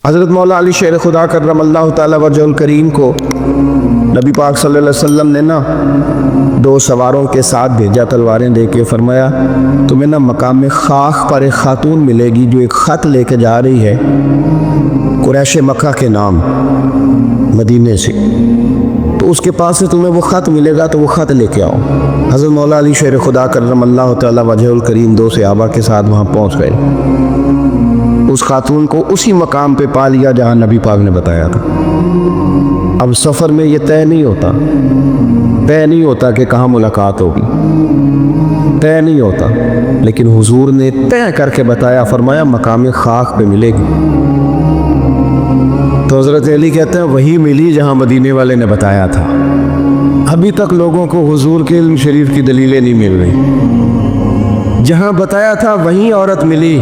حضرت مولا علی شیر خدا کرم اللہ تعالیٰ وجہہ کریم کو نبی پاک صلی اللہ علیہ وسلم نے نا 2 سواروں کے ساتھ بھیجا، تلواریں دے کے فرمایا تمہیں نا مقام خاک پر ایک خاتون ملے گی جو ایک خط لے کے جا رہی ہے قریش مکہ کے نام مدینے سے، تو اس کے پاس سے تمہیں وہ خط ملے گا، تو وہ خط لے کے آؤ۔ حضرت مولا علی شیر خدا کرم اللہ تعالیٰ وجہہ کریم 2 صحابہ کے ساتھ وہاں پہنچ گئے۔ اس خاتون کو اسی مقام پہ پا لیا جہاں نبی پاک نے بتایا تھا۔ اب سفر میں یہ طے نہیں ہوتا کہ کہاں ملاقات ہوگی، طے نہیں ہوتا، لیکن حضور نے طے کر کے بتایا، فرمایا مقام خاک پہ ملے گی۔ تو حضرت علی کہتے ہیں وہی ملی جہاں مدینے والے نے بتایا تھا۔ ابھی تک لوگوں کو حضور کے علم شریف کی دلیلیں نہیں مل رہی، جہاں بتایا تھا وہیں عورت ملی۔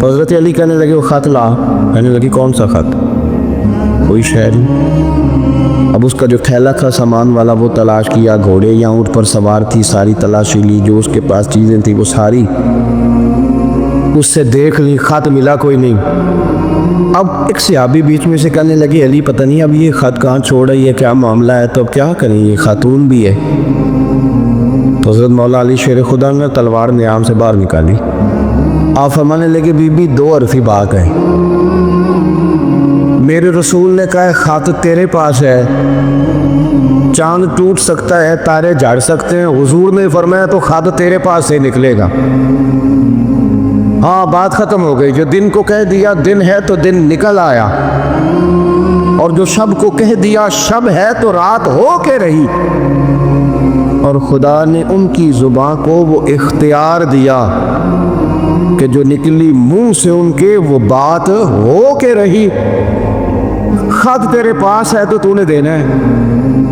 تو حضرت علی کہنے لگے وہ خط لا، کہنے لگی کون سا خط؟ کوئی شے نہیں۔ اب اس کا جو تھیلا تھا سامان والا وہ تلاش کیا، گھوڑے یا اونٹ پر سوار تھی ساری تلاشی لی، جو اس کے پاس چیزیں تھیں وہ ساری اس سے دیکھ لی، خط ملا کوئی نہیں۔ اب ایک صحابی بیچ میں سے کہنے لگے علی پتہ نہیں اب یہ خط کہاں چھوڑ رہی ہے، کیا معاملہ ہے، تو اب کیا کریں، یہ خاتون بھی ہے۔ تو حضرت مولا علی شیر خدا نے تلوار نیام سے باہر نکالی، آپ فرمانے لگے بی بی 2 حرفی بات ہے، میرے رسول نے کہا خط تیرے پاس ہے، چاند ٹوٹ سکتا ہے، تارے جھڑ سکتے ہیں، حضور نے فرمایا تو خط تیرے پاس سے نکلے گا۔ ہاں بات ختم ہو گئی، جو دن کو کہہ دیا دن ہے تو دن نکل آیا، اور جو شب کو کہہ دیا شب ہے تو رات ہو کے رہی، اور خدا نے ان کی زبان کو وہ اختیار دیا کہ جو نکلی منہ سے ان کے وہ بات ہو کے رہی۔ خط تیرے پاس ہے تو نے دینا ہے،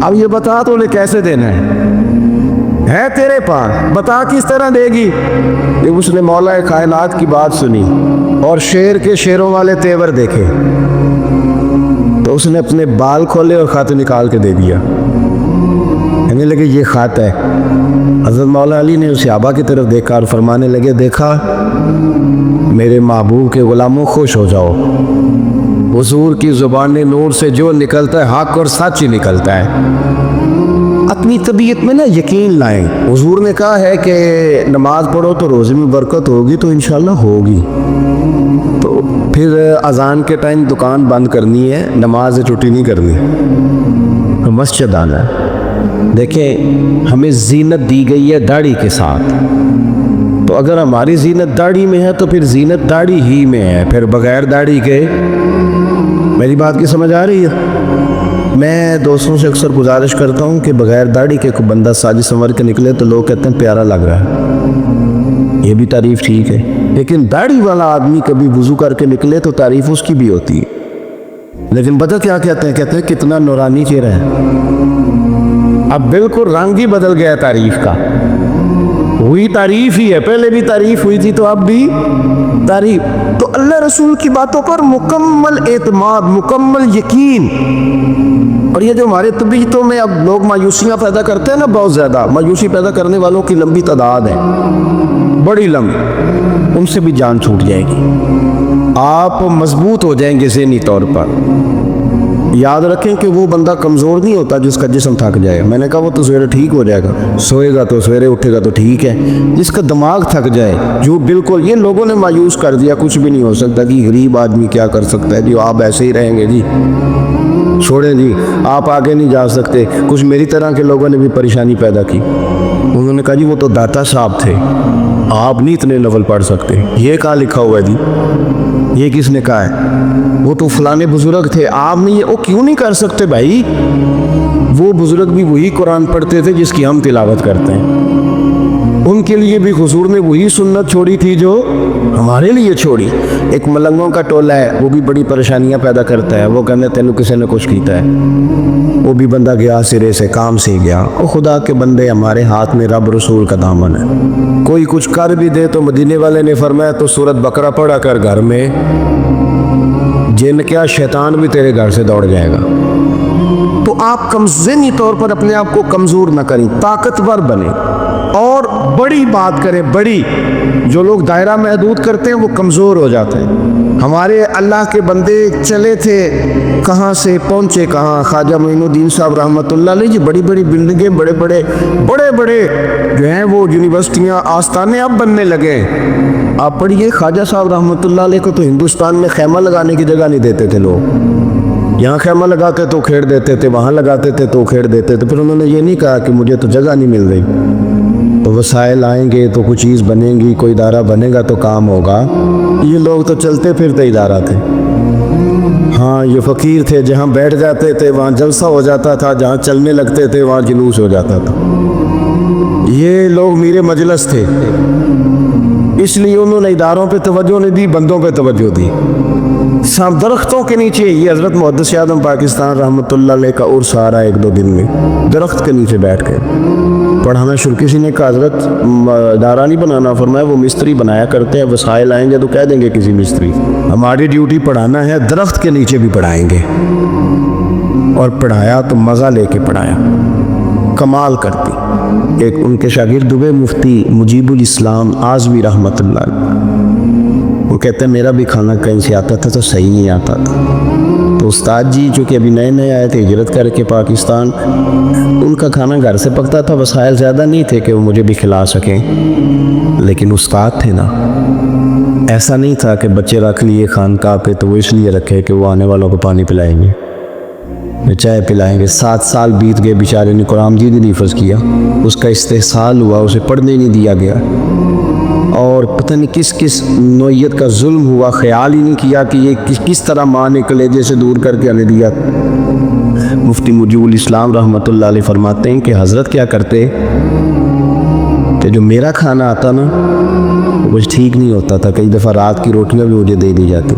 اب یہ بتا تو نے کیسے دینا ہے تیرے پاس، بتا کس طرح دے گی۔ جب اس نے مولا کائنات کی بات سنی اور شیر کے شیروں والے تیور دیکھے تو اس نے اپنے بال کھولے اور خط نکال کے دے دیا، کہنے لگے یہ خط ہے۔ حضرت مولا علی نے صحابہ کی طرف دیکھا اور فرمانے لگے دیکھا میرے محبوب کے غلاموں خوش ہو جاؤ، حضور کی زبان نور سے جو نکلتا ہے حق اور سچ ہی نکلتا ہے۔ اپنی طبیعت میں نا یقین لائیں، حضور نے کہا ہے کہ نماز پڑھو تو روزے میں برکت ہوگی، تو انشاءاللہ ہوگی۔ تو پھر اذان کے ٹائم دکان بند کرنی ہے، نماز سے چھٹی نہیں کرنی، مسجد آنا ہے۔ دیکھیں ہمیں زینت دی گئی ہے داڑھی کے ساتھ، تو اگر ہماری زینت داڑھی میں ہے تو پھر زینت داڑھی ہی میں ہے، پھر بغیر داڑھی کے۔ میری بات کی سمجھ آ رہی ہے؟ میں دوستوں سے اکثر گزارش کرتا ہوں کہ بغیر داڑھی کے کوئی بندہ ساج سنور کے نکلے تو لوگ کہتے ہیں پیارا لگ رہا ہے، یہ بھی تعریف ٹھیک ہے، لیکن داڑھی والا آدمی کبھی وضو کر کے نکلے تو تعریف اس کی بھی ہوتی ہے، لیکن پتہ کیا کہتے ہیں کتنا نورانی چہرہ ہے۔ اب بالکل رنگ ہی بدل گیا تعریف کا، وہی تعریف ہی ہے، پہلے بھی تعریف ہوئی تھی تو اب بھی تعریف۔ تو اللہ رسول کی باتوں پر مکمل اعتماد، مکمل یقین۔ اور یہ جو ہمارے طبیعتوں میں اب لوگ مایوسیاں پیدا کرتے ہیں نا، بہت زیادہ مایوسی پیدا کرنے والوں کی لمبی تعداد ہے، بڑی لمبی، ان سے بھی جان چھوٹ جائے گی، آپ مضبوط ہو جائیں گے ذہنی طور پر۔ یاد رکھیں کہ وہ بندہ کمزور نہیں ہوتا جس کا جسم تھک جائے، میں نے کہا وہ تو سویرے ٹھیک ہو جائے گا، سوئے گا تو سویرے اٹھے گا تو ٹھیک ہے، جس کا دماغ تھک جائے، جو بالکل یہ لوگوں نے مایوس کر دیا کچھ بھی نہیں ہو سکتا، کہ غریب آدمی کیا کر سکتا ہے جی، آپ ایسے ہی رہیں گے جی، چھوڑیں جی، آپ آگے نہیں جا سکتے۔ کچھ میری طرح کے لوگوں نے بھی پریشانی پیدا کی، انہوں نے کہا جی وہ تو داتا صاحب تھے، آپ نہیں اتنے لیول پڑھ سکتے، یہ کہاں لکھا ہوا ہے جی، یہ کس نے کہا ہے، وہ تو فلانے بزرگ تھے، آپ نہیں، وہ کیوں نہیں کر سکتے بھائی، وہ بزرگ بھی وہی قرآن پڑھتے تھے جس کی ہم تلاوت کرتے ہیں، ان کے لیے بھی حضور نے وہی سنت چھوڑی تھی جو ہمارے لیے چھوڑی۔ ایک ملنگوں کا ٹولہ ہے، وہ بھی بڑی پریشانیاں پیدا کرتا ہے، وہ کہنے تینوں کسی نے کچھ کیتا ہے، وہ بھی بندہ گیا سرے سے، کام سے گیا۔ اور خدا کے بندے ہمارے ہاتھ میں رب رسول کا دامن ہے، کوئی کچھ کر بھی دے تو مدینے والے نے فرمایا تو سورت بقرہ پڑھا کر گھر میں، جن کیا شیطان بھی تیرے گھر سے دوڑ جائے گا۔ تو آپ ذہنی طور پر اپنے آپ کو کمزور نہ کریں، طاقتور بنیں اور بڑی بات کریں، بڑی۔ جو لوگ دائرہ محدود کرتے ہیں وہ کمزور ہو جاتے ہیں۔ ہمارے اللہ کے بندے چلے تھے کہاں سے پہنچے کہاں. خواجہ معین الدین صاحب رحمۃ اللہ علیہ جی بڑی بڑی بلڈنگیں بڑے بڑے جو ہیں وہ یونیورسٹیاں آستانے اب بننے لگے. آپ پڑھیے خواجہ صاحب رحمۃ اللہ علیہ کو تو ہندوستان میں خیمہ لگانے کی جگہ نہیں دیتے تھے لوگ. یہاں خیمہ لگاتے تو کھیڑ دیتے تھے, وہاں لگاتے تھے تو کھیڑ دیتے تھے. پھر انہوں نے یہ نہیں کہا کہ مجھے تو جگہ نہیں مل رہی, تو وسائل آئیں گے تو کوئی چیز بنے گی, کوئی ادارہ بنے گا تو کام ہوگا. یہ لوگ تو چلتے پھرتے ادارہ تھے. ہاں یہ فقیر تھے, جہاں بیٹھ جاتے تھے وہاں جلسہ ہو جاتا تھا, جہاں چلنے لگتے تھے وہاں جلوس ہو جاتا تھا. یہ لوگ میرے مجلس تھے, اس لیے انہوں نے اداروں پہ توجہ نہیں دی, بندوں پہ توجہ دی. سب درختوں کے نیچے, یہ حضرت محدث اعظم پاکستان رحمۃ اللہ علیہ کا عرس آ رہا ہے 1-2 دن میں, درخت کے نیچے بیٹھ کے پڑھانا شروع. کسی نے کہا حضرت ادارہ نہیں بنانا, فرمایا وہ مستری بنایا کرتے ہیں, وسائل آئیں گے تو کہہ دیں گے کسی مستری. ہماری ڈیوٹی پڑھانا ہے, درخت کے نیچے بھی پڑھائیں گے. اور پڑھایا تو مزہ لے کے پڑھایا, کمال کرتی. ایک ان کے شاگرد ہوئے مفتی مجیب الاسلام اعظمی رحمۃ اللہ علیہ, وہ کہتے ہیں میرا بھی کھانا کہیں سے آتا تھا تو صحیح نہیں آتا تھا. تو استاد جی جو کہ ابھی نئے آئے تھے ہجرت کر کے پاکستان, ان کا کھانا گھر سے پکتا تھا, وسائل زیادہ نہیں تھے کہ وہ مجھے بھی کھلا سکیں, لیکن استاد تھے نا. ایسا نہیں تھا کہ بچے رکھ لیے خانقاہ پہ تو وہ اس لیے رکھے کہ وہ آنے والوں کو پانی پلائیں گے, چائے پلائیں گے. 7 سال بیت گئے, بیچارے نے قرآن مجید نہیں حفظ کیا, اس کا استحصال ہوا, اسے پڑھنے نہیں دیا گیا, اور پتہ نہیں کس نوعیت کا ظلم ہوا, خیال ہی نہیں کیا کہ یہ کس طرح ماں نے کلیجے سے دور کر کے ہمیں دیا. مفتی مجیب الاسلام رحمۃ اللہ علیہ فرماتے ہیں کہ حضرت کیا کرتے کہ جو میرا کھانا آتا نا وہ کچھ ٹھیک نہیں ہوتا تھا, کئی دفعہ رات کی روٹیاں بھی مجھے دے دی جاتی.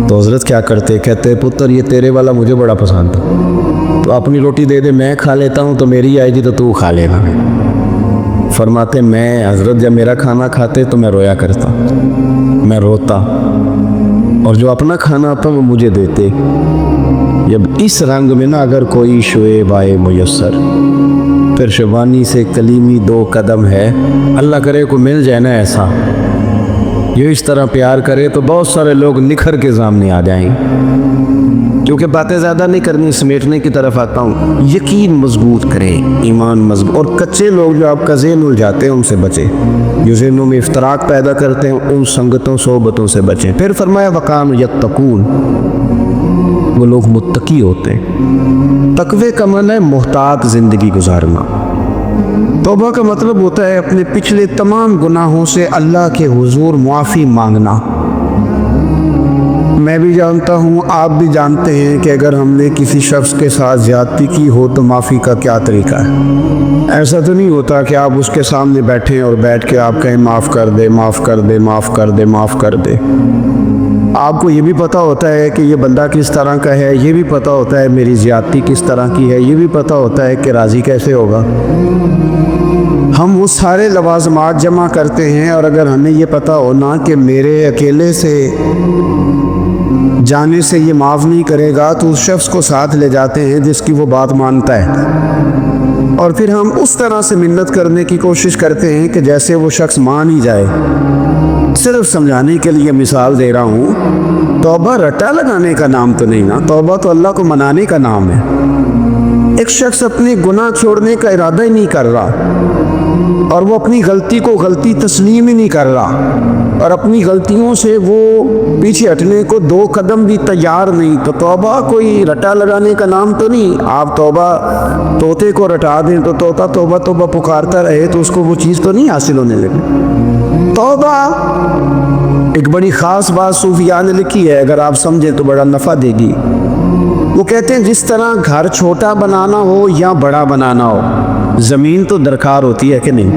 تو حضرت کیا کرتے, کہتے پتر یہ تیرے والا مجھے بڑا پسند تھا, تو اپنی روٹی دے دے, میں کھا لیتا ہوں, تو میری آئے گی تو تو کھا لینا. فرماتے میں حضرت جب میرا کھانا کھاتے تو میں رویا کرتا, میں روتا, اور جو اپنا کھانا آتا وہ مجھے دیتے. جب اس رنگ میں نا اگر کوئی شعیب آئے میسر, پھر شبانی سے کلیمی 2 قدم ہے, اللہ کرے کو مل جائے نا ایسا, یہ اس طرح پیار کرے تو بہت سارے لوگ نکھر کے سامنے آ جائیں. کیونکہ باتیں زیادہ نہیں کرنی, سمیٹنے کی طرف آتا ہوں. یقین مضبوط کرے, ایمان مضبوط, اور کچے لوگ جو آپ کا ذہن الجھاتے ہیں ان سے بچیں, جو ذہنوں میں افتراق پیدا کرتے ہیں ان سنگتوں صحبتوں سے بچیں. پھر فرمایا وقان یتقون, وہ لوگ متقی ہوتے ہیں. تقوی کا معنی ہے محتاط زندگی گزارنا. توبہ کا مطلب ہوتا ہے اپنے پچھلے تمام گناہوں سے اللہ کے حضور معافی مانگنا. میں بھی جانتا ہوں, آپ بھی جانتے ہیں کہ اگر ہم نے کسی شخص کے ساتھ زیادتی کی ہو تو معافی کا کیا طریقہ ہے. ایسا تو نہیں ہوتا کہ آپ اس کے سامنے بیٹھیں اور بیٹھ کے آپ کہیں معاف کر دے, معاف کر دے, معاف کر دے, معاف کر دے. آپ کو یہ بھی پتہ ہوتا ہے کہ یہ بندہ کس طرح کا ہے, یہ بھی پتہ ہوتا ہے میری زیادتی کس طرح کی ہے, یہ بھی پتہ ہوتا ہے کہ راضی کیسے ہوگا. ہم وہ سارے لوازمات جمع کرتے ہیں, اور اگر ہمیں یہ پتہ ہونا کہ میرے اکیلے سے جانے سے یہ معاف نہیں کرے گا, تو اس شخص کو ساتھ لے جاتے ہیں جس کی وہ بات مانتا ہے, اور پھر ہم اس طرح سے منت کرنے کی کوشش کرتے ہیں کہ جیسے وہ شخص مان ہی جائے. صرف سمجھانے کے لیے مثال دے رہا ہوں. توبہ رٹا لگانے کا نام تو نہیں نا, توبہ تو اللہ کو منانے کا نام ہے. ایک شخص اپنے گناہ چھوڑنے کا ارادہ ہی نہیں کر رہا, اور وہ اپنی غلطی کو غلطی تسلیم ہی نہیں کر رہا, اور اپنی غلطیوں سے وہ پیچھے ہٹنے کو 2 قدم بھی تیار نہیں, تو توبہ کوئی رٹا لگانے کا نام تو نہیں. آپ توبہ طوطے کو رٹا دیں تو طوطا توبہ توبہ پکارتا رہے تو اس کو وہ چیز تو نہیں حاصل ہونے لگی. توبہ ایک بڑی خاص بات صوفیاء نے لکھی ہے, اگر آپ سمجھیں تو بڑا نفع دے گی. وہ کہتے ہیں جس طرح گھر چھوٹا بنانا ہو یا بڑا بنانا ہو, زمین تو درکار ہوتی ہے کہ نہیں.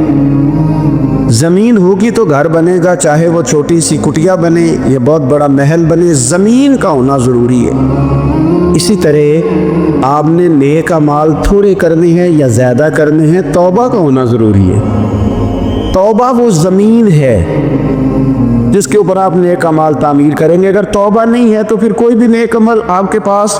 زمین ہوگی تو گھر بنے گا, چاہے وہ چھوٹی سی کٹیا بنے یا بہت بڑا محل بنے, زمین کا ہونا ضروری ہے. اسی طرح آپ نے نیک اعمال تھوڑے کرنے ہیں یا زیادہ کرنے ہیں, توبہ کا ہونا ضروری ہے. توبہ وہ زمین ہے جس کے اوپر آپ نیک عمل تعمیر کریں گے. اگر توبہ نہیں ہے تو پھر کوئی بھی نیک عمل آپ کے پاس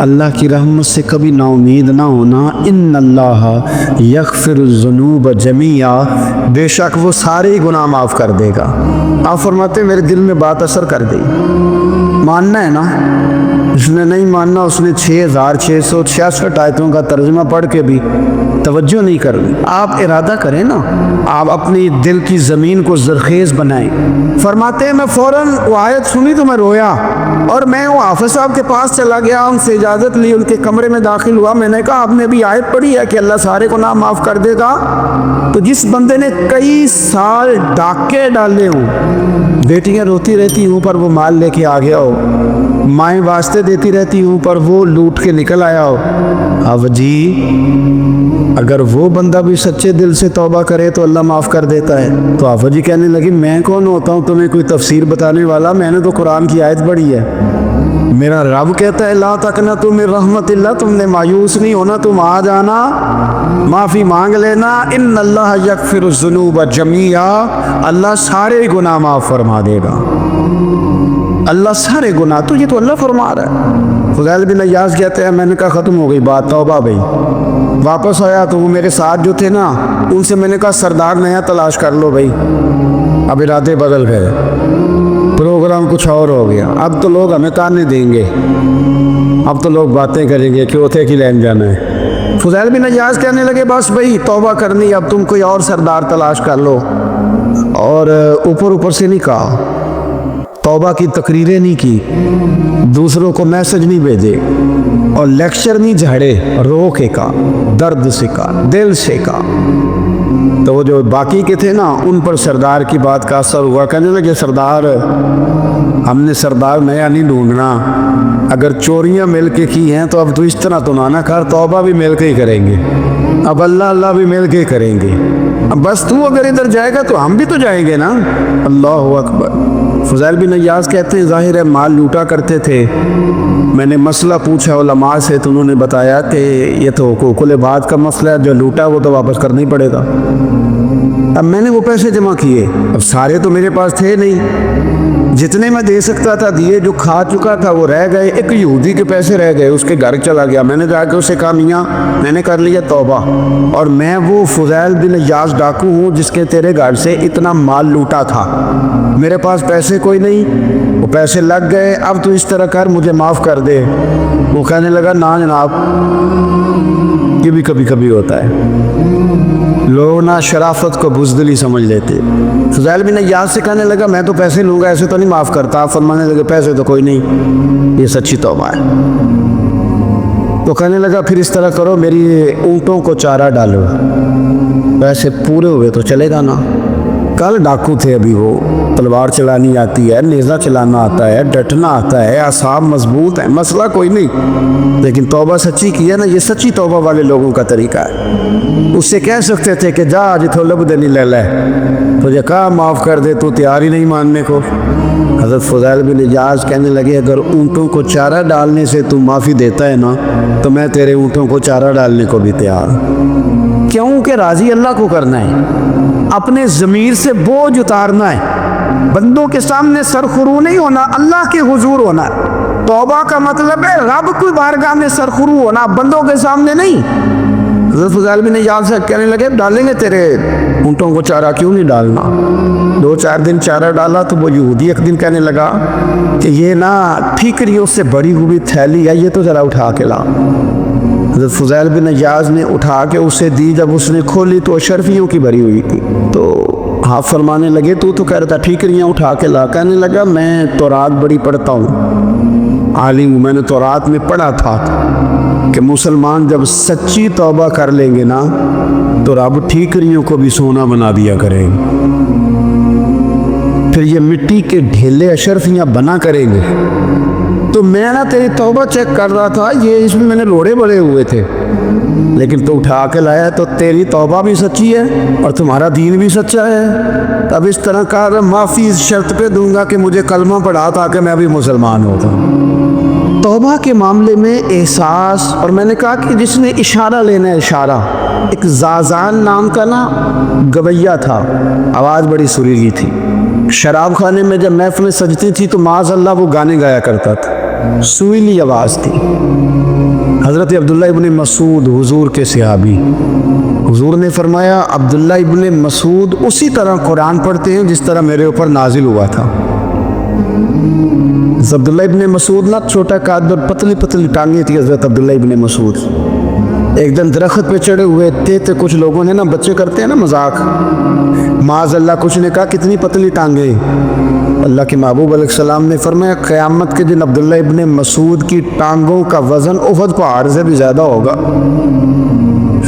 اللہ کی رحمت سے کبھی نا امید نہ ہونا. ان اللہ یغفر الذنوب جمیعا، بے شک وہ سارے ہی گناہ معاف کر دے گا. آپ فرماتے ہیں میرے دل میں بات اثر کر گئی. ماننا ہے نا، جس نے نہیں ماننا اس نے 6666 آیتوں کا ترجمہ پڑھ کے بھی توجہ نہیں کرنی. آپ ارادہ کریں نا، آپ اپنی دل کی زمین کو زرخیز بنائیں. فرماتے ہیں میں فوراً وہ آیت سنی تو میں رویا، اور میں وہ حافظ صاحب کے پاس چلا گیا، ان سے اجازت لی، ان کے کمرے میں داخل ہوا. میں نے کہا آپ نے بھی آیت پڑھی ہے کہ اللہ سارے گناہ معاف کر دے گا؟ تو جس بندے نے کئی سال ڈاکے ڈالے ہوں، بیٹیاں روتی رہتی ہوں پر وہ مال لے کے آ گیا ہو، مائیں واسطے دیتی رہتی ہوں پر وہ لوٹ کے نکل آیا ہو، اب جی اگر وہ بندہ بھی سچے دل سے توبہ کرے تو اللہ معاف کر دیتا ہے. تو آفا جی کہنے لگی میں کون ہوتا ہوں تمہیں کوئی تفسیر بتانے والا، میں نے تو قرآن کی آیت پڑھی ہے. میرا رب کہتا ہے لا تقنطوا من رحمت اللہ، تم نے مایوس نہیں ہونا، تم آ جانا، معافی مانگ لینا. ان اللہ یغفر الذنوب جمیعا، اللہ سارے گناہ معاف فرما دے گا. اللہ سارے گناہ، تو یہ تو اللہ فرما رہا ہے. فضیل بن عیاض کہتے ہیں میں نے کہا ختم ہو گئی بات، توبہ بھائی. واپس آیا تو وہ میرے ساتھ جو تھے نا ان سے میں نے کہا سردار نیا تلاش کر لو بھائی. اب ارادے بدل گئے، پروگرام کچھ اور ہو گیا. اب تو لوگ ہمیں تانے دیں گے، اب تو لوگ باتیں کریں گے کہ اوتھے کی لین جانا ہے. فضیل بن عیاض کہنے لگے بس بھائی توبہ کرنی، اب تم کوئی اور سردار تلاش کر لو. اور اوپر سے نہیں کہا، توبہ کی تقریریں نہیں کی، دوسروں کو میسج نہیں بھیجے اور لیکچر نہیں جھاڑے، رو کے کا، درد سے کا، دل سے کا. تو وہ جو باقی کے تھے نا ان پر سردار کی بات کا اثر ہوا. کہنے لگے سردار ہم نے سردار نیا نہیں ڈھونڈنا، اگر چوریاں مل کے کی ہیں تو اب تو اس طرح تو نہ کر، توبہ بھی مل کے ہی کریں گے، اب اللہ بھی مل کے ہی کریں گے. اب بس تو اگر ادھر جائے گا تو ہم بھی تو جائیں گے نا. اللہ اکبر. فضیل بن عیاض کہتے ہیں ظاہر ہے مال لوٹا کرتے تھے. میں نے مسئلہ پوچھا علماء سے تو انہوں نے بتایا کہ یہ تو حقوق العباد کا مسئلہ ہے، جو لوٹا وہ تو واپس کرنا ہی پڑے گا. اب میں نے وہ پیسے جمع کیے، اب سارے تو میرے پاس تھے نہیں، جتنے میں دے سکتا تھا دیے، جو کھا چکا تھا وہ رہ گئے. ایک یہودی کے پیسے رہ گئے، اس کے گھر چلا گیا. میں نے جا کے اسے کہا میاں میں نے کر لیا توبہ، اور میں وہ فضیل بن عیاض ڈاکو ہوں جس کے تیرے گھر سے اتنا مال لوٹا تھا، میرے پاس پیسے کوئی نہیں، وہ پیسے لگ گئے، اب تو اس طرح کر مجھے معاف کر دے. وہ کہنے لگا نا جناب، یہ بھی کبھی کبھی ہوتا ہے، لوگ نا شرافت کو بزدلی سمجھ لیتے. فضیل بن عیاض سے کہنے لگا میں تو پیسے لوں گا، ایسے تو نہیں معاف کرتا. آپ فرمانے لگے پیسے تو کوئی نہیں، یہ سچی توبہ ہے. تو کہنے لگا پھر اس طرح کرو، میری اونٹوں کو چارہ ڈالو، پیسے پورے ہوئے تو چلے گا نا. کل ڈاکو تھے، ابھی وہ تلوار چلانی آتی ہے، نیزہ چلانا آتا ہے، ڈٹنا آتا ہے، اعصاب مضبوط ہیں، مسئلہ کوئی نہیں، لیکن توبہ سچی کی ہے نا. یہ سچی توبہ والے لوگوں کا طریقہ ہے. اس سے کہہ سکتے تھے کہ جا آج تو لب دنی لے لے، تو یہ کہا معاف کر دے، تو تیار ہی نہیں ماننے کو. حضرت فضیل بن عیاض کہنے لگے اگر اونٹوں کو چارہ ڈالنے سے تو معافی دیتا ہے نا تو میں تیرے اونٹوں کو چارہ ڈالنے کو بھی تیار. کیوں کہ راضی اللہ کو کرنا ہے، اپنے ضمیر سے بوجھ اتارنا ہے، بندوں کے سامنے سرخرو نہیں ہونا، اللہ کے حضور ہونا. توبہ کا مطلب ہے رب کی بارگاہ میں سرخرو ہونا، بندوں کے سامنے نہیں. حضرت فضیل بن عیاض سے کہنے لگے ڈالیں گے تیرے اونٹوں کو چارہ، کیوں نہیں ڈالنا. 2-4 دن چارہ ڈالا تو وہ یہودی ایک دن کہنے لگا کہ یہ نا ٹھیکریوں سے بڑی ہوئی تھیلی ہے، یہ تو ذرا اٹھا کے لا. حضرت فضیل بن عیاض نے اٹھا کے اسے دی، جب اس نے کھولی تو اشرفیوں کی بھری ہوئی تھی. تو آپ فرمانے لگے تو کہہ رہا تھا ٹھیکریاں اٹھا کے لا. کہنے لگا میں تورات بڑی پڑھتا ہوں، عالم ہوں، میں نے تورات میں پڑھا تھا کہ مسلمان جب سچی توبہ کر لیں گے نا تو رب ٹھیکریوں کو بھی سونا بنا دیا کریں گے، پھر یہ مٹی کے ڈھیلے اشرفیاں بنا کریں گے. تو میں نا تیری توبہ چیک کر رہا تھا، یہ اس میں نے لوڑے بڑے ہوئے تھے، لیکن تو اٹھا کے لایا تو تیری توبہ بھی سچی ہے اور تمہارا دین بھی سچا ہے. اب اس طرح کا معافی اس شرط پہ دوں گا کہ مجھے کلمہ پڑھا تاکہ میں بھی مسلمان ہوتا. توبہ کے معاملے میں احساس، اور میں نے کہا کہ جس نے اشارہ لینا ہے اشارہ، ایک زازان نام کا نا گویہ تھا، آواز بڑی سریلی تھی، شراب خانے میں جب محفلیں سجتی تھی تو معاذ اللہ وہ گانے گایا کرتا تھا، سویلی آواز تھی. حضرت عبداللہ ابن مسعود حضور کے صحابی، حضور نے فرمایا عبداللہ ابن مسعود اسی طرح قرآن پڑھتے ہیں جس طرح میرے اوپر نازل ہوا تھا۔ عبداللہ ابن مسعود نہ چھوٹا قد اور پتلی پتلی ٹانگیں تھی حضرت عبداللہ ابن مسعود۔ ایک دن درخت پہ چڑھے ہوئے تھے تو کچھ لوگوں نے نا، بچے کرتے ہیں نا مذاق، معاذ اللہ کچھ نے کہا کتنی پتلی ٹانگیں۔ اللہ کے محبوب علیہ السلام نے فرمایا قیامت کے دن عبداللہ ابن مسعود کی ٹانگوں کا وزن احد پہاڑ سے بھی زیادہ ہوگا۔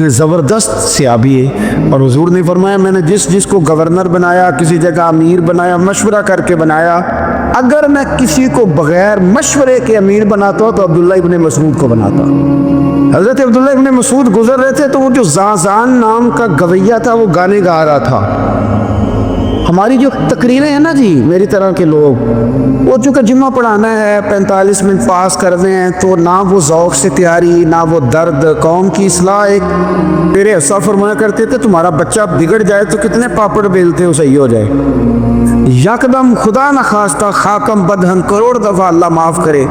زبردست صحابی ہے، اور حضور نے فرمایا میں نے جس کو گورنر بنایا، کسی جگہ امیر بنایا، مشورہ کر کے بنایا، اگر میں کسی کو بغیر مشورے کے امیر بناتا تو عبداللہ ابن مسعود کو بناتا۔ حضرت عبداللہ ابن مسعود گزر رہے تھے تو وہ جو زازان نام کا گویہ تھا وہ گانے گا رہا تھا۔ ہماری جو تقریریں ہیں نا جی، میری طرح کے لوگ، وہ چونکہ جمعہ پڑھانا ہے، 45 منٹ پاس کرنے ہیں، تو نہ وہ ذوق سے تیاری، نہ وہ درد، قوم کی اصلاح۔ ایک میرے اسا فرمایا کرتے تھے تمہارا بچہ بگڑ جائے تو کتنے پاپڑ بیلتے ہو صحیح ہو جائے، یکدم خدا نہ خواستہ خاکم بدہن کروڑ دفعہ اللہ معاف کرے۔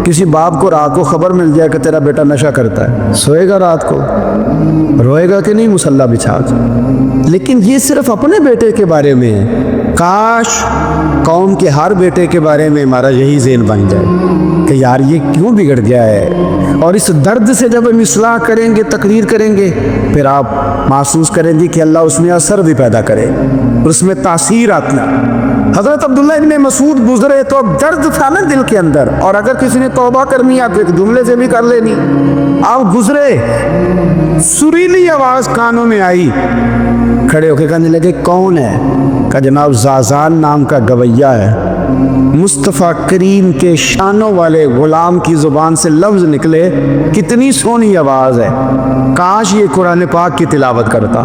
کسی باپ کو رات کو خبر مل جائے کہ تیرا بیٹا نشہ کرتا ہے، سوئے گا رات کو؟ روئے گا کہ نہیں مصلی بچھا کے؟ لیکن یہ صرف اپنے بیٹے کے بارے میں ہے، کاش قوم کے ہر بیٹے کے بارے میں ہمارا یہی ذہن بن جائے کہ یار یہ کیوں بگڑ گیا ہے۔ اور اس درد سے جب ہم اصلاح کریں گے، تقریر کریں گے، پھر آپ محسوس کریں گے کہ اللہ اس میں اثر بھی پیدا کرے، اس میں تاثیر آتی ہے۔ حضرت عبداللہ ابن مسعود گزرے تو اب درد تھا نا دل کے اندر، اور اگر کسی نے توبہ کرنی آپ ایک جملے سے بھی کر لینی۔ آپ گزرے، سریلی آواز کانوں میں آئی، کھڑے ہو کے کہنے لگے کون ہے؟ کہ جناب زازان نام کا گویہ ہے، مصطفیٰ کریم کے شانوں والے غلام کی زبان سے لفظ نکلے، کتنی سونی آواز ہے، کاش یہ قرآن پاک کی تلاوت کرتا۔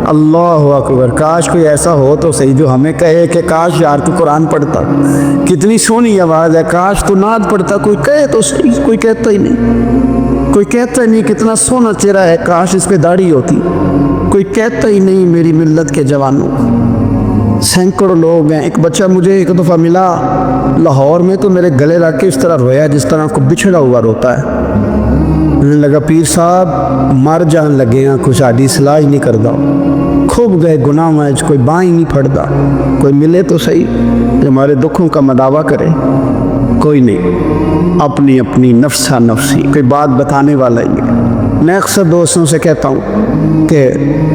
اللہ اکبر، کاش کوئی ایسا ہو تو صحیح جو ہمیں کہے کہ کاش یار تو قرآن پڑھتا، کتنی سونی آواز ہے، کاش تو نعت پڑھتا، کوئی کہے تو صحیح، کوئی کہتا ہی نہیں، کوئی کہتا ہی نہیں کتنا سونا چہرہ ہے، کاش اس پہ داڑھی ہوتی، کوئی کہتا ہی نہیں میری ملت کے جوانوں۔ سینکڑوں لوگ ہیں، ایک بچہ مجھے ایک دفعہ ملا لاہور میں تو میرے گلے لگ کے اس طرح رویا جس طرح کو بچھڑا ہوا روتا ہے۔ مجھے لگا پیر صاحب مر جان لگے ہیں، کچھ آڈی صلاح ہی نہیں کردا، خوب گئے گناہ میں، کوئی بائیں نہیں پھڑتا، کوئی ملے تو صحیح جو ہمارے دکھوں کا مداوع کرے، کوئی نہیں، اپنی اپنی نفسہ نفسی، کوئی بات بتانے والا ہی نہیں۔ میں اکثر دوستوں سے کہتا ہوں کہ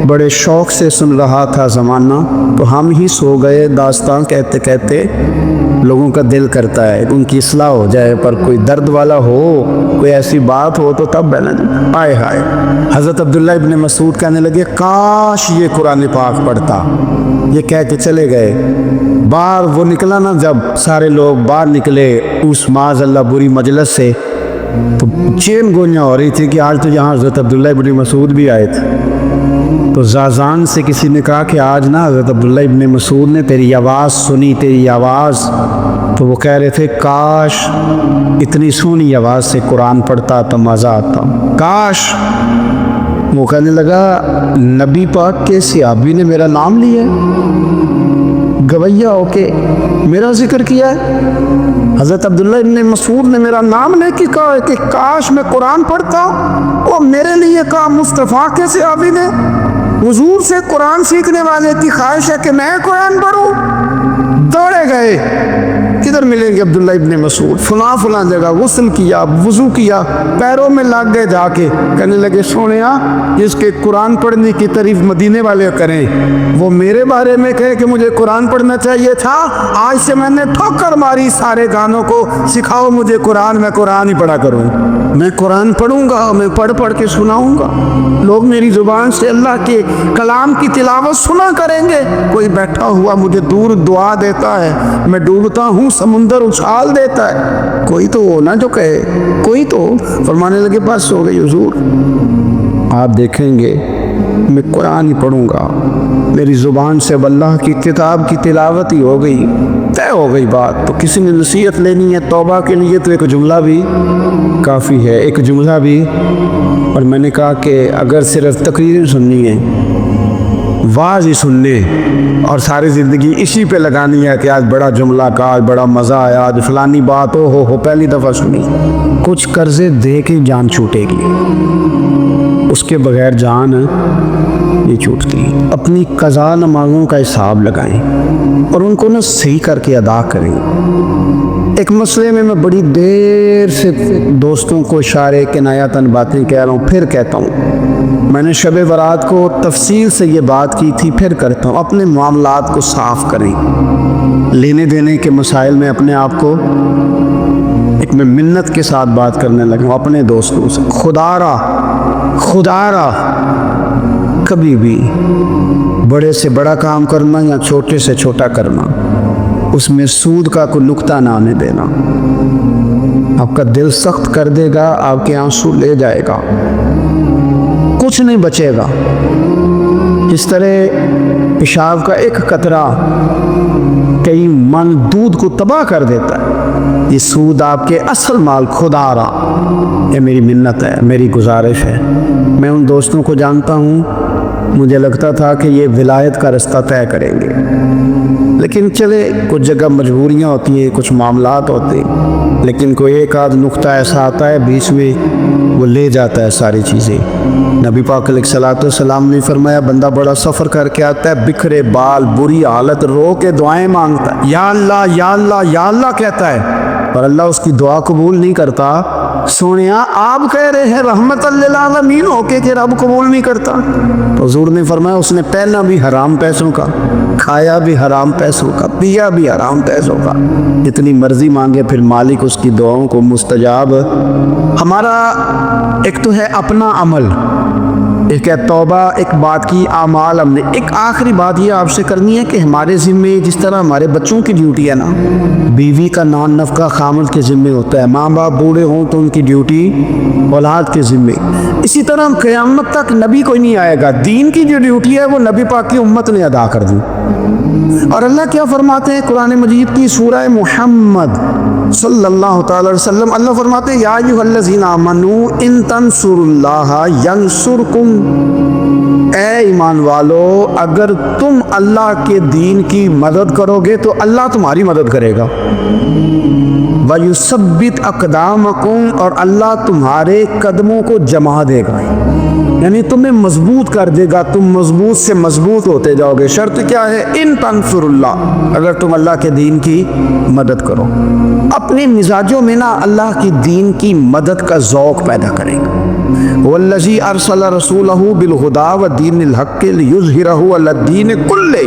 بڑے شوق سے سن رہا تھا زمانہ تو ہم ہی سو گئے، داستان کہتے کہتے لوگوں کا دل کرتا ہے ان کی اصلاح ہو جائے، پر کوئی درد والا ہو، کوئی ایسی بات ہو تو تب بہنا آئے ہائے۔ حضرت عبداللہ ابن مسعود کہنے لگے کاش یہ قرآن پاک پڑھتا، یہ کہہ کے چلے گئے۔ باہر وہ نکلا نا، جب سارے لوگ باہر نکلے اس معاذ اللہ بری مجلس سے، تو چین گوئیاں ہو رہی تھی کہ آج تو یہاں حضرت عبداللہ ابن مسعود بھی آئے تھے۔ تو زازان سے کسی نے کہا کہ آج نا حضرت عبداللہ ابن مسعود نے تیری آواز سنی، تیری آواز، تو وہ کہہ رہے تھے کاش اتنی سونی آواز سے قرآن پڑھتا تو مزہ آتا، کاش۔ وہ کہنے لگا نبی پاک کے صحابی نے میرا نام لیا ہے، گویہ ہو کے میرا ذکر کیا ہے، حضرت عبداللہ ابن مسعود نے میرا نام لے کے کہا کہ کاش میں قرآن پڑھتا، اور میرے لیے کہا مصطفیٰ کے صحابی نے، حضور سے قرآن سیکھنے والے کی خواہش ہے کہ میں قرآن پڑھوں۔ دوڑے گئے، کدھر ملیں گے عبداللہ ابن مسعود؟ فلاں فلاں جگہ غسل کیا، وضو کیا، پیروں میں لگ گئے جا کے، کہنے لگے سونیا جس کے قرآن پڑھنے کی تعریف مدینے والے کریں وہ میرے بارے میں کہے کہ مجھے قرآن پڑھنا چاہیے تھا، آج سے میں نے ٹھوکر ماری سارے گانوں کو، سکھاؤ مجھے قرآن، میں قرآن ہی پڑھا کروں، میں قرآن پڑھوں گا، میں پڑھ پڑھ کے سناؤں گا، لوگ میری زبان سے اللہ کے کلام کی تلاوت سنا کریں گے، کوئی بیٹھا ہوا مجھے دور دعا دیتا ہے، میں ڈوبتا ہوں سمندر اچھال دیتا ہے، کوئی تو ہو نا جو کہے، کوئی تو۔ فرمانے لگے بس ہو گئی حضور، آپ دیکھیں گے میں قرآن ہی پڑھوں گا، میری زبان سے اللہ کی کتاب کی تلاوت ہی ہو گئی، طے ہو گئی بات۔ تو کسی نے نصیحت لینی ہے توبہ کے لیے تو ایک جملہ بھی کافی ہے، ایک جملہ بھی۔ اور میں نے کہا کہ اگر صرف تقریر سننی ہے، واز ہی سننے اور ساری زندگی اسی پہ لگانی ہے کہ آج بڑا جملہ کا، آج بڑا مزہ آیا، آج فلانی بات ہو پہلی دفعہ سنی. کچھ قرضے دے کے جان چھوٹے گی، اس کے بغیر جان نہیں چھوٹتی. اپنی قضا نمازوں کا حساب لگائیں اور ان کو صحیح کر کے ادا کریں. ایک مسئلے میں بڑی دیر سے دوستوں کو اشارے کنایاتاً باتیں کہہ رہا ہوں، پھر کہتا ہوں. میں نے شب برات کو تفصیل سے یہ بات کی تھی، پھر کرتا ہوں. اپنے معاملات کو صاف کریں. لینے دینے کے مسائل میں اپنے آپ کو ایک میں منت کے ساتھ بات کرنے لگا ہوں اپنے دوستوں سے. خدا را کبھی بھی بڑے سے بڑا کام کرنا یا چھوٹے سے چھوٹا کرنا، اس میں سود کا کوئی نقطہ نہ آنے دینا. آپ کا دل سخت کر دے گا، آپ کے آنسو لے جائے گا، کچھ نہیں بچے گا. جس طرح پیشاب کا ایک قطرہ کئی من دودھ کو تباہ کر دیتا ہے، یہ سود آپ کے اصل مال. خدا را، یہ میری منت ہے، میری گزارش ہے. میں ان دوستوں کو جانتا ہوں، مجھے لگتا تھا کہ یہ ولایت کا رستہ طے کریں گے، لیکن چلے کچھ جگہ مجبوریاں ہوتی ہیں، کچھ معاملات ہوتے ہیں، لیکن کوئی ایک آدھ نقطہ ایسا آتا ہے بیچ میں، وہ لے جاتا ہے ساری چیزیں. نبی پاک علیہ الصلوۃ والسلام نے فرمایا بندہ بڑا سفر کر کے آتا ہے، بکھرے بال، بری حالت، رو کے دعائیں مانگتا ہے، یا اللہ یا اللہ یا اللہ کہتا ہے، اور اللہ اس کی دعا قبول نہیں کرتا. سونیا آپ کہہ رہے ہیں رحمت للعالمین ہو کے کہ رب قبول نہیں کرتا. حضور نے فرمایا اس نے پہنا بھی حرام پیسوں کا، کھایا بھی حرام پیسوں کا، پیا بھی حرام پیسوں کا. جتنی مرضی مانگے پھر مالک اس کی دعاؤں کو مستجاب. ہمارا ایک تو ہے اپنا عمل، ایک ہے توبہ، ایک بات کی اعمال. ہم نے ایک آخری بات یہ آپ سے کرنی ہے کہ ہمارے ذمے جس طرح ہمارے بچوں کی ڈیوٹی ہے نا، بیوی کا نان نفقہ خامد کے ذمے ہوتا ہے، ماں باپ بوڑھے ہوں تو ان کی ڈیوٹی اولاد کے ذمے، اسی طرح قیامت تک نبی کوئی نہیں آئے گا، دین کی جو ڈیوٹی ہے وہ نبی پاک کی امت نے ادا کر دی. اور اللہ کیا فرماتے ہیں قرآن مجید کی سورہ محمد صلی اللہ تعالی وسلم، اللہ فرماتے ہیں یا ایھا الذین آمنوا ان تنصروا اللہ ینصرکم. اے ایمان والو، اگر تم اللہ کے دین کی مدد کرو گے تو اللہ تمہاری مدد کرے گا. وَيُثَبِّتْ أَقْدَامَكُمْ، اور اللہ تمہارے قدموں کو جما دے گا، یعنی تمہیں مضبوط کر دے گا، تم مضبوط سے مضبوط ہوتے جاؤ گے. شرط کیا ہے؟ ان تنصر اللہ، اگر تم اللہ کے دین کی مدد کرو. اپنے مزاجوں میں نا اللہ کی دین کی مدد کا ذوق پیدا کریں گے. والذی ارسل رسولہ بالہدی ودین الحق لیظہرہ علی الدین کلہ.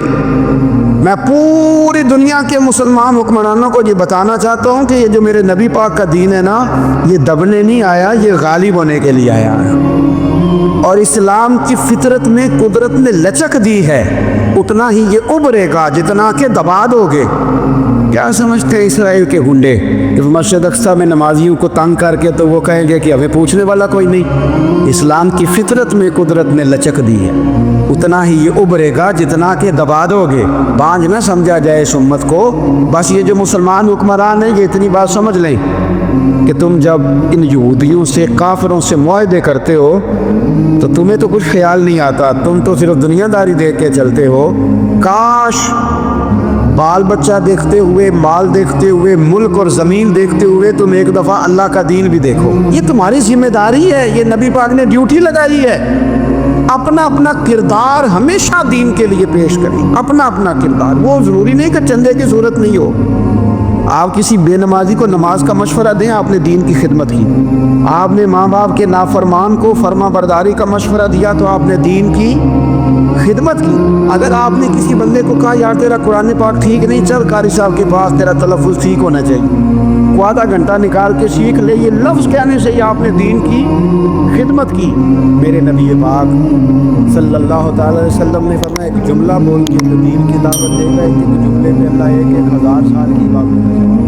میں پوری دنیا کے مسلمان حکمرانوں کو یہ بتانا چاہتا ہوں کہ یہ جو میرے نبی پاک کا دین ہے نا، یہ دبنے نہیں آیا، یہ غالب ہونے کے لیے آیا ہے. اور اسلام کی فطرت میں قدرت نے لچک دی ہے، اتنا ہی یہ ابھرے گا جتنا کہ دبا دو گے. کیا سمجھتے ہیں اسرائیل کے گنڈے کہ مسجد اقصیٰ میں نمازیوں کو تنگ کر کے تو وہ کہیں گے کہ ہمیں پوچھنے والا کوئی نہیں؟ اسلام کی فطرت میں قدرت نے لچک دی ہے، اتنا ہی یہ ابھرے گا جتنا کہ دبا دو گے. بانجھ نہ سمجھا جائے اس امت کو. بس یہ جو مسلمان حکمران ہیں یہ اتنی بات سمجھ لیں کہ تم جب ان یہودیوں سے کافروں سے معاہدے کرتے ہو تو تمہیں تو کچھ خیال نہیں آتا، تم تو صرف دنیا داری دیکھ کے چلتے ہو. کاش بال بچہ دیکھتے ہوئے، مال دیکھتے ہوئے، ملک اور زمین دیکھتے ہوئے تم ایک دفعہ اللہ کا دین بھی دیکھو. یہ تمہاری ذمہ داری ہے، یہ نبی پاک نے ڈیوٹی لگائی ہے. اپنا اپنا کردار ہمیشہ دین کے لیے پیش کریں، اپنا اپنا کردار. وہ ضروری نہیں کہ چندے کی ضرورت نہیں ہو. آپ کسی بے نمازی کو نماز کا مشورہ دیں، آپ نے دین کی خدمت کی. آپ نے ماں باپ کے نافرمان کو فرما برداری کا مشورہ دیا تو آپ نے دین کی خدمت کی. اگر آپ نے کسی بندے کو کہا یار تیرا قرآن پاک ٹھیک نہیں، چل قاری صاحب کے پاس، تیرا تلفظ ٹھیک ہونا چاہیے، کو آدھا گھنٹہ نکال کے سیکھ لے، یہ لفظ کہنے سے ہی آپ نے دین کی خدمت کی. میرے نبی پاک صلی اللہ تعالی علیہ وسلم نے فرمایا ایک جملہ بول کے دین کی دعوت دے گا، ایک جملے پہ اللہ 1000 سال کی بات